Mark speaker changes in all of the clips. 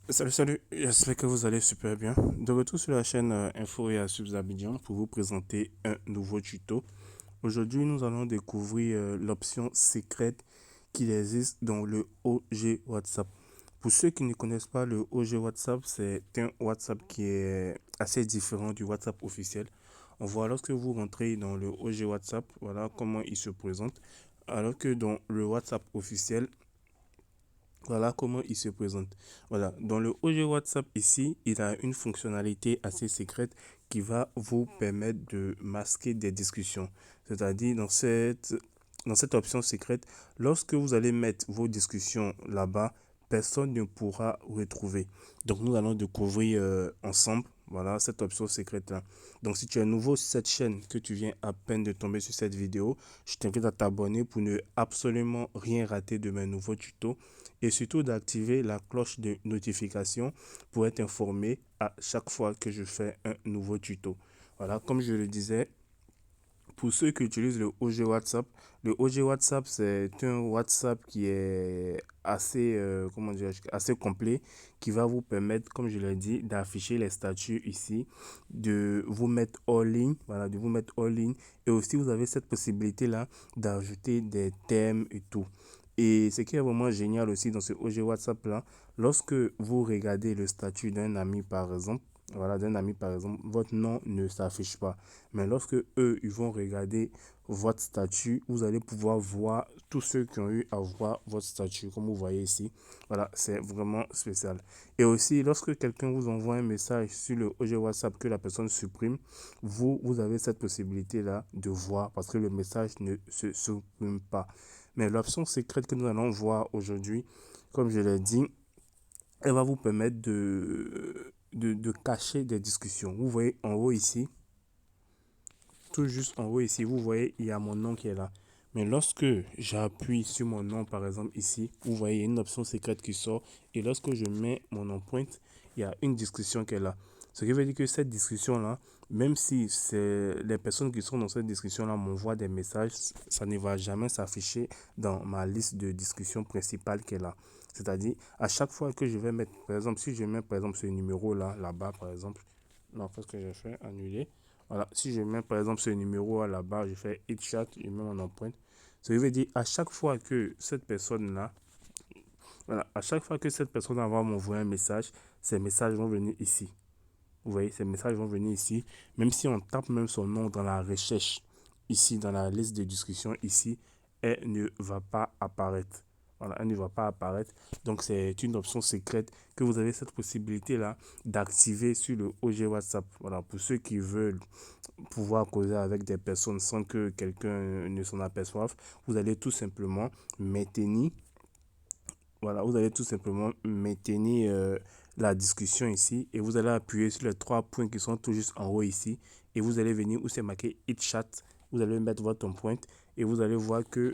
Speaker 1: Salut, j'espère que vous allez super bien. De retour sur la chaîne Info et Astuces Abidjan pour vous présenter un nouveau tuto. Aujourd'hui, nous allons découvrir l'option secrète qui existe dans le OG WhatsApp. Pour ceux qui ne connaissent pas le OG WhatsApp, c'est un WhatsApp qui est assez différent du WhatsApp officiel. On voit lorsque vous rentrez dans le OG WhatsApp, voilà comment il se présente. Alors que dans le WhatsApp officiel, voilà comment il se présente. Voilà, dans le OG WhatsApp ici, il a une fonctionnalité assez secrète qui va vous permettre de masquer des discussions. C'est-à-dire dans cette option secrète, lorsque vous allez mettre vos discussions là-bas, personne ne pourra retrouver. Donc nous allons découvrir ensemble, voilà, cette option secrète-là. Donc si tu es nouveau sur cette chaîne, que tu viens à peine de tomber sur cette vidéo, je t'invite à t'abonner pour ne absolument rien rater de mes nouveaux tutos et surtout d'activer la cloche de notification pour être informé à chaque fois que je fais un nouveau tuto. Voilà, comme je le disais, pour ceux qui utilisent le OG WhatsApp, c'est un WhatsApp qui est assez, assez complet, qui va vous permettre, comme je l'ai dit, d'afficher les statuts ici, de vous mettre en ligne, voilà, de vous mettre en ligne. Et aussi, vous avez cette possibilité-là d'ajouter des thèmes et tout. Et ce qui est vraiment génial aussi dans ce OG WhatsApp-là, lorsque vous regardez le statut d'un ami, par exemple, voilà, d'un ami, par exemple, votre nom ne s'affiche pas. Mais lorsque eux, ils vont regarder votre statut, vous allez pouvoir voir tous ceux qui ont eu à voir votre statut, comme vous voyez ici. Voilà, c'est vraiment spécial. Et aussi, lorsque quelqu'un vous envoie un message sur le OG WhatsApp que la personne supprime, vous avez cette possibilité-là de voir parce que le message ne se supprime pas. Mais l'option secrète que nous allons voir aujourd'hui, comme je l'ai dit, elle va vous permettre de cacher des discussions. Vous voyez en haut ici, tout juste en haut ici, vous voyez, il y a mon nom qui est là. Mais lorsque j'appuie sur mon nom, par exemple ici, vous voyez, il y a une option secrète qui sort. Et lorsque je mets mon empreinte, il y a une discussion qui est là. Ce qui veut dire que cette discussion-là, même si c'est les personnes qui sont dans cette discussion-là m'envoient des messages, ça ne va jamais s'afficher dans ma liste de discussion principale qui est là. C'est-à-dire, à chaque fois que je vais mettre, par exemple, si je mets par exemple ce numéro-là, là-bas, par exemple, non, qu'est-ce que j'ai fait? Annuler. Voilà, si je mets par exemple ce numéro à la barre, je fais hit chat, je mets mon empreinte. Ça veut dire à chaque fois que cette personne-là, voilà, à chaque fois que cette personne va m'envoyer un message, ces messages vont venir ici. Vous voyez, ces messages vont venir ici. Même si on tape même son nom dans la recherche, ici, dans la liste de discussion, ici, elle ne va pas apparaître. Voilà, elle ne va pas apparaître. Donc, c'est une option secrète que vous avez cette possibilité-là d'activer sur le OG WhatsApp. Voilà, pour ceux qui veulent pouvoir causer avec des personnes sans que quelqu'un ne s'en aperçoive, vous allez tout simplement maintenir, voilà, vous allez tout simplement maintenir la discussion ici et vous allez appuyer sur les trois points qui sont tout juste en haut ici et vous allez venir où c'est marqué Hit Chat, vous allez mettre votre empreinte et vous allez voir que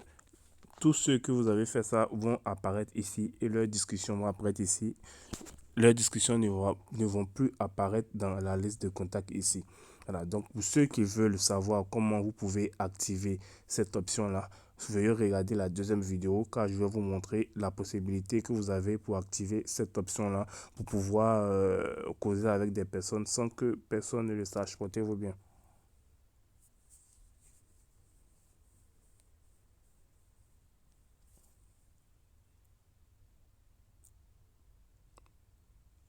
Speaker 1: tous ceux que vous avez fait ça vont apparaître ici et leurs discussions vont apparaître ici. Leurs discussions ne vont plus apparaître dans la liste de contacts ici. Voilà, donc pour ceux qui veulent savoir comment vous pouvez activer cette option-là, veuillez regarder la deuxième vidéo car je vais vous montrer la possibilité que vous avez pour activer cette option-là pour pouvoir causer avec des personnes sans que personne ne le sache. Portez-vous bien.